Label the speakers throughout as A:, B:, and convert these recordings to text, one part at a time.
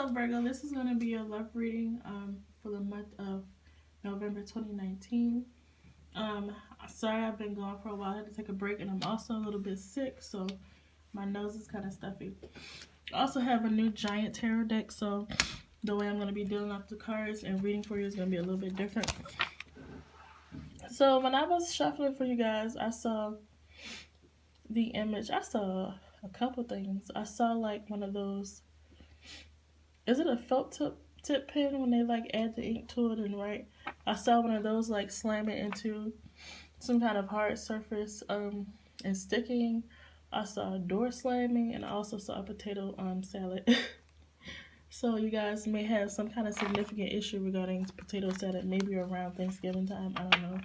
A: So Virgo, this is going to be a love reading for the month of November 2019. Um, Sorry I've been gone for a while. I had to take a break, and I'm also a little bit sick, so my nose is kind of stuffy. I also have a new giant tarot deck, so the way I'm going to be dealing out the cards and reading for you is going to be a little bit different. So when I was shuffling for you guys, I saw the image. I saw a couple things. I saw like one of those. Is it a felt tip pen when they like add the ink to it and write? I saw one of those like slamming into some kind of hard surface and sticking. I saw a door slamming, and I also saw a potato salad. So you guys may have some kind of significant issue regarding potato salad, maybe around Thanksgiving time. I don't know.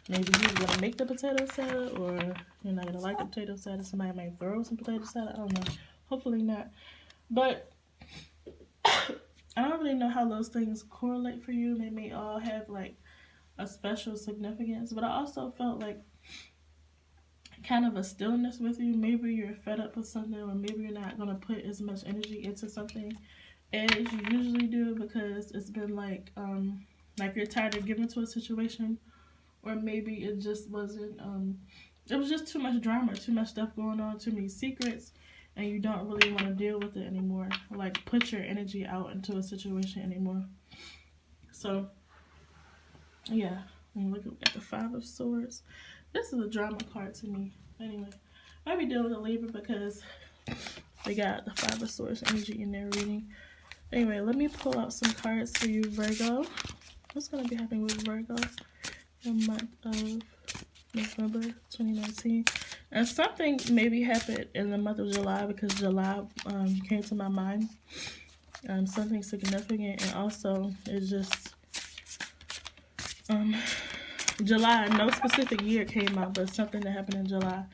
A: Maybe you're gonna make the potato salad, or you're not gonna like the potato salad. Somebody might throw some potato salad. I don't know. Hopefully not. But I don't really know how those things correlate for you. They may all have like a special significance, but I also felt like kind of a stillness with you. Maybe you're fed up with something, or maybe you're not gonna put as much energy into something as you usually do because it's been like you're tired of giving to a situation, or maybe it just wasn't it was just too much drama, too much stuff going on, too many secrets, and you don't really want to deal with it anymore, like put your energy out into a situation anymore. So yeah, I'm looking at the Five of Swords. This is a drama card to me. Anyway, I be dealing with a Libra because they got the Five of Swords energy in their reading. Anyway, let me pull out some cards for you, Virgo. What's going to be happening with Virgo in the month of November 2019? And something maybe happened in the month of July, because July came to my mind. Something significant, and also it's just July. No specific year came out, but something that happened in July.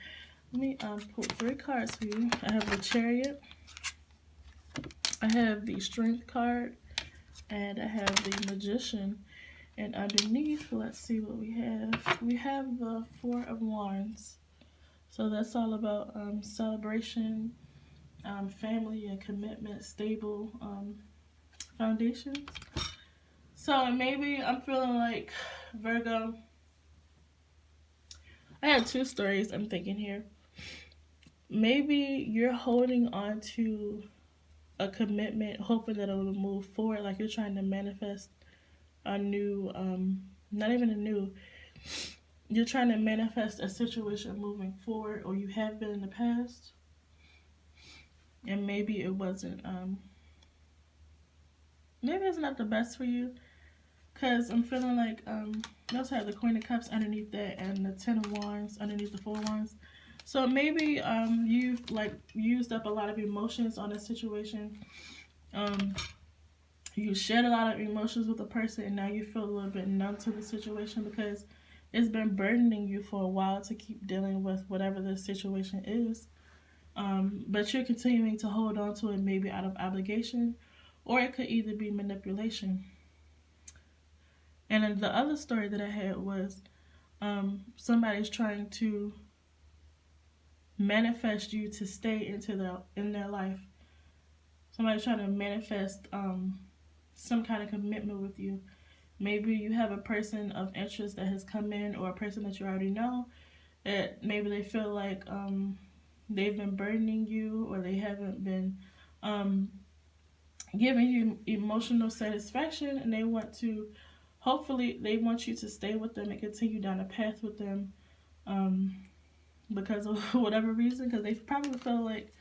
A: Let me pull 3 cards for you. I have the Chariot, I have the Strength card, and I have the Magician. And underneath, let's see what we have. We have the Four of Wands. So that's all about celebration, family, and commitment, stable foundations. So maybe I'm feeling like, Virgo, I have 2 stories I'm thinking here. Maybe you're holding on to a commitment, hoping that it will move forward, like you're trying to manifest a new, not even a new, you're trying to manifest a situation moving forward, or you have been in the past, and maybe it wasn't, maybe it's not the best for you, because I'm feeling like, you also have the Queen of Cups underneath that, and the Ten of Wands underneath the Four of Wands. So maybe you've like used up a lot of emotions on a situation. You shared a lot of emotions with a person, and now you feel a little bit numb to the situation because it's been burdening you for a while to keep dealing with whatever the situation is. But you're continuing to hold on to it, maybe out of obligation, or it could either be manipulation. And then the other story that I had was somebody's trying to manifest you to stay in their life. Somebody's trying to manifest some kind of commitment with you. Maybe you have a person of interest that has come in, or a person that you already know, that maybe they feel like they've been burdening you, or they haven't been giving you emotional satisfaction, and they want to, hopefully they want you to stay with them and continue down a path with them because of whatever reason, because they probably feel like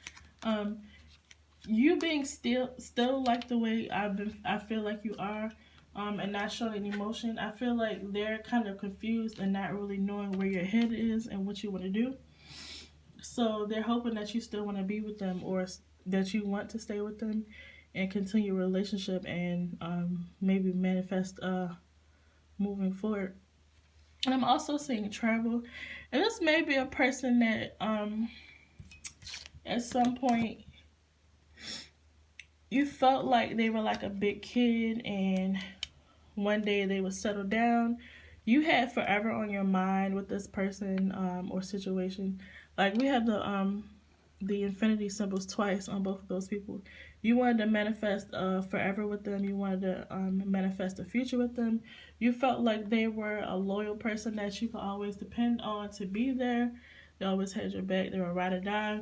A: you being still like the way I feel like you are, and not showing any emotion. I feel like they're kind of confused and not really knowing where your head is and what you want to do. So they're hoping that you still want to be with them, or that you want to stay with them and continue a relationship, and maybe manifest moving forward. And I'm also seeing travel, and this may be a person that at some point you felt like they were like a big kid, and one day they would settle down. You had forever on your mind with this person or situation. Like we have the infinity symbols twice on both of those people. You wanted to manifest forever with them. You wanted to manifest a future with them. You felt like they were a loyal person that you could always depend on to be there. They always had your back. They were ride or die.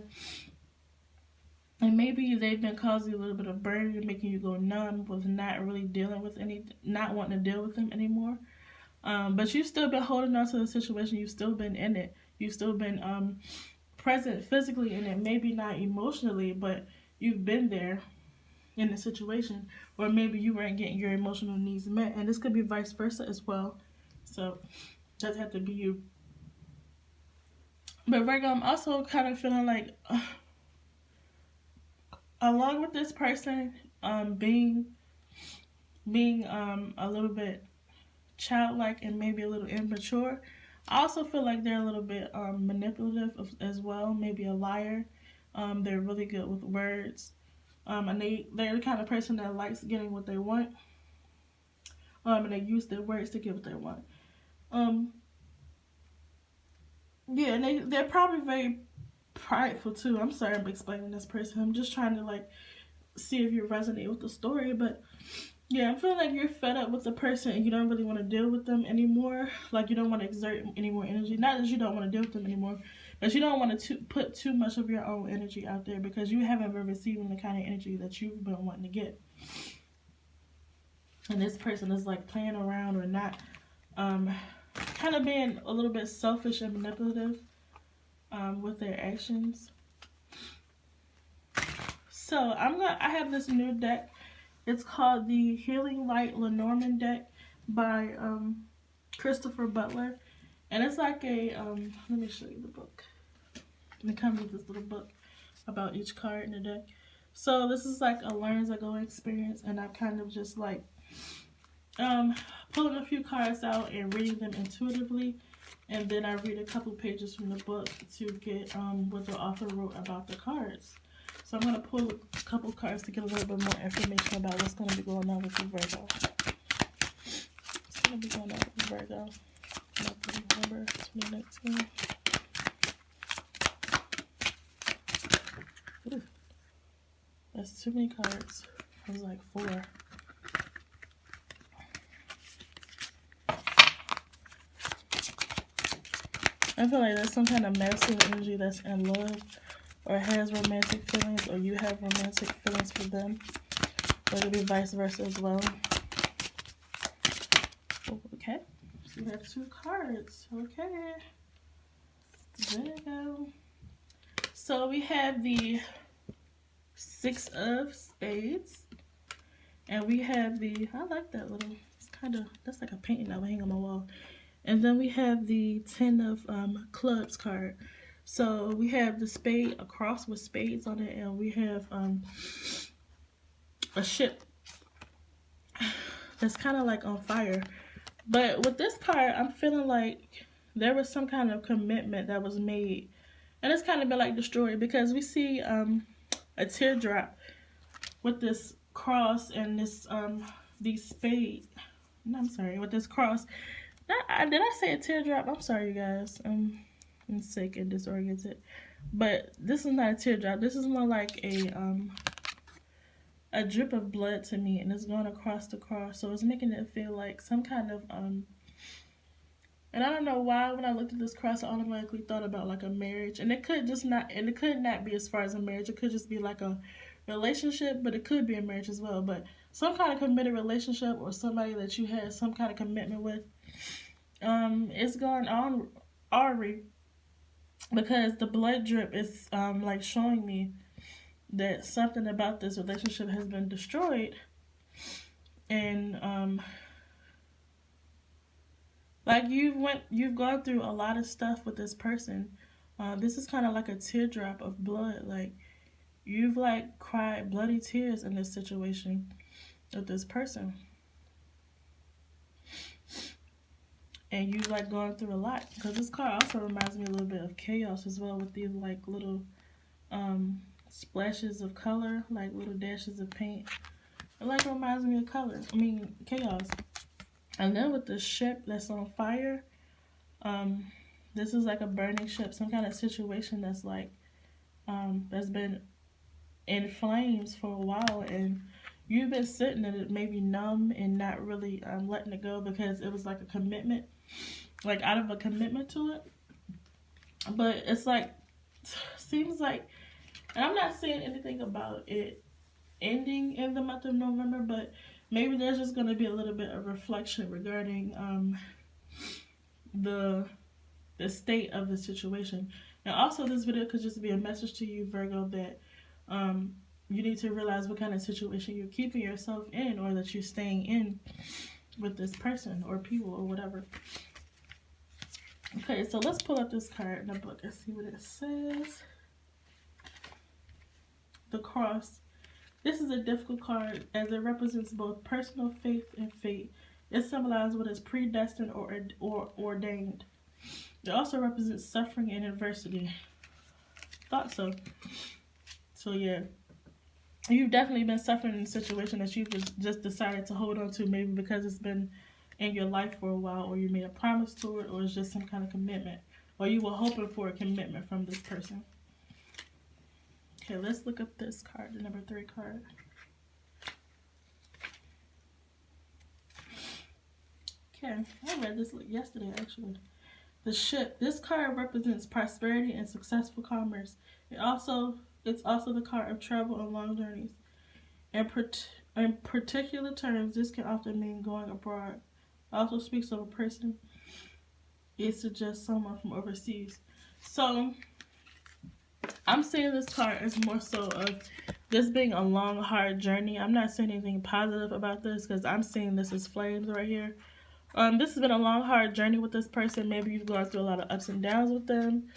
A: And maybe they've been causing a little bit of burden, making you go numb with not really dealing with not wanting to deal with them anymore. But you've still been holding on to the situation. You've still been in it. You've still been present physically in it. Maybe not emotionally, but you've been there in the situation. Or maybe you weren't getting your emotional needs met. And this could be vice versa as well. So it doesn't have to be you. But Virgo, I'm also kind of feeling like, along with this person being a little bit childlike and maybe a little immature, I also feel like they're a little bit manipulative as well, maybe a liar. They're really good with words, and they're the kind of person that likes getting what they want, and they use their words to get what they want. Yeah, and they're probably very prideful too. I'm sorry I'm explaining this person. I'm just trying to like see if you resonate with the story. But yeah, I'm feeling like you're fed up with the person and you don't really want to deal with them anymore. Like you don't want to exert any more energy. Not that you don't want to deal with them anymore, but you don't want to put too much of your own energy out there because you haven't been receiving the kind of energy that you've been wanting to get. And this person is like playing around or not, kind of being a little bit selfish and manipulative with their actions. So I have this new deck. It's called the Healing Light Lenormand deck by Christopher Butler. And it's like a, let me show you the book. And it comes with this little book about each card in the deck. So this is like a learn as I go experience. And I'm kind of just like pulling a few cards out and reading them intuitively. And then I read a couple pages from the book to get what the author wrote about the cards. So I'm going to pull a couple cards to get a little bit more information about what's going to be going on with the Virgo. What's going to be going on with the Virgo? November 2019. Ooh, that's too many cards. I was like 4. I feel like there's some kind of masculine energy that's in love or has romantic feelings, or you have romantic feelings for them. Or it could be vice versa as well. Okay, so we have 2 cards. Okay, there we go. So we have the 6 of Spades, and we have the, I like that little, it's kind of, that's like a painting that would hang on my wall. And then we have the 10 of Clubs card. So we have the spade, a cross with spades on it, and we have a ship that's kind of like on fire. But with this card, I'm feeling like there was some kind of commitment that was made, and it's kind of been like destroyed because we see a teardrop with this cross and this these spade. No, I'm sorry, with this cross. Did I say a teardrop? I'm sorry, you guys. I'm sick and disoriented. But this is not a teardrop. This is more like a drip of blood to me, and it's going across the cross. So it's making it feel like some kind of and I don't know why when I looked at this cross, I automatically thought about like a marriage, and it could just not, and it could not be as far as a marriage. It could just be like a relationship, but it could be a marriage as well. But some kind of committed relationship or somebody that you had some kind of commitment with. It's going on already because the blood drip is like showing me that something about this relationship has been destroyed, and like you've gone through a lot of stuff with this person. This is kind of like a teardrop of blood. Like you've like cried bloody tears in this situation with this person. And you've like gone through a lot, because this card also reminds me a little bit of chaos as well, with these like little splashes of color, like little dashes of paint. It like reminds me of chaos. And then with the ship that's on fire, this is like a burning ship, some kind of situation that's like that's been in flames for a while, and you've been sitting in it, maybe numb and not really letting it go because it was like a commitment, like out of a commitment to it. But it's like, seems like, and I'm not saying anything about it ending in the month of November, but maybe there's just going to be a little bit of reflection regarding the state of the situation. And also, this video could just be a message to you, Virgo, that you need to realize what kind of situation you're keeping yourself in, or that you're staying in with this person or people or whatever. Okay, so let's pull up this card in the book and see what it says. The Cross. This is a difficult card as it represents both personal faith and fate. It symbolizes what is predestined or ordained. It also represents suffering and adversity. Thought so. So yeah, you've definitely been suffering in a situation that you've just decided to hold on to, maybe because it's been in your life for a while, or you made a promise to it, or it's just some kind of commitment, or you were hoping for a commitment from this person. Okay, let's look up this card, the number 3 card. Okay, I read this yesterday actually. The Ship. This card represents prosperity and successful commerce. It's also the card of travel and long journeys. In particular terms, this can often mean going abroad. It also speaks of a person. It suggests someone from overseas. So I'm saying this card is more so of this being a long, hard journey. I'm not saying anything positive about this because I'm seeing this as flames right here. This has been a long, hard journey with this person. Maybe you've gone through a lot of ups and downs with them.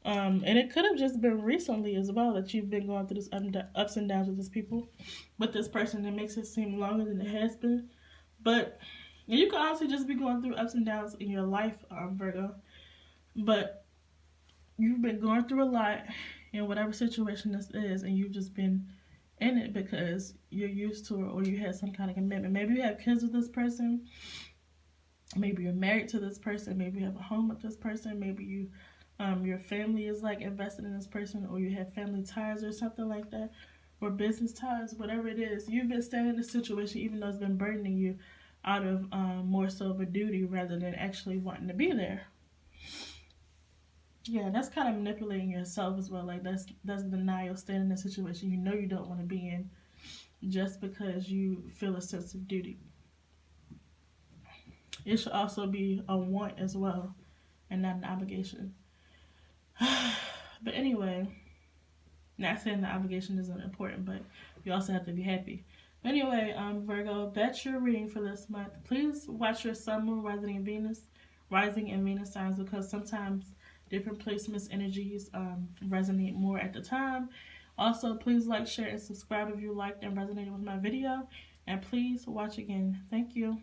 A: And it could have just been recently as well that you've been going through this ups and downs with this person that makes it seem longer than it has been. But you could honestly just be going through ups and downs in your life, Virgo. But you've been going through a lot in whatever situation this is, and you've just been in it because you're used to it, or you had some kind of commitment. Maybe you have kids with this person. Maybe you're married to this person. Maybe you have a home with this person. Maybe you, your family is like invested in this person, or you have family ties or something like that, or business ties, whatever it is. You've been staying in this situation even though it's been burdening you out of more so of a duty rather than actually wanting to be there. Yeah, that's kind of manipulating yourself as well. Like that's denial, staying in a situation you know you don't want to be in just because you feel a sense of duty. It should also be a want as well and not an obligation. But anyway, not saying the obligation isn't important, but you also have to be happy. Anyway, Virgo, that's your reading for this month. Please watch your sun, moon, rising, and Venus signs, because sometimes different placements, energies resonate more at the time. Also, please like, share, and subscribe if you liked and resonated with my video. And please watch again. Thank you.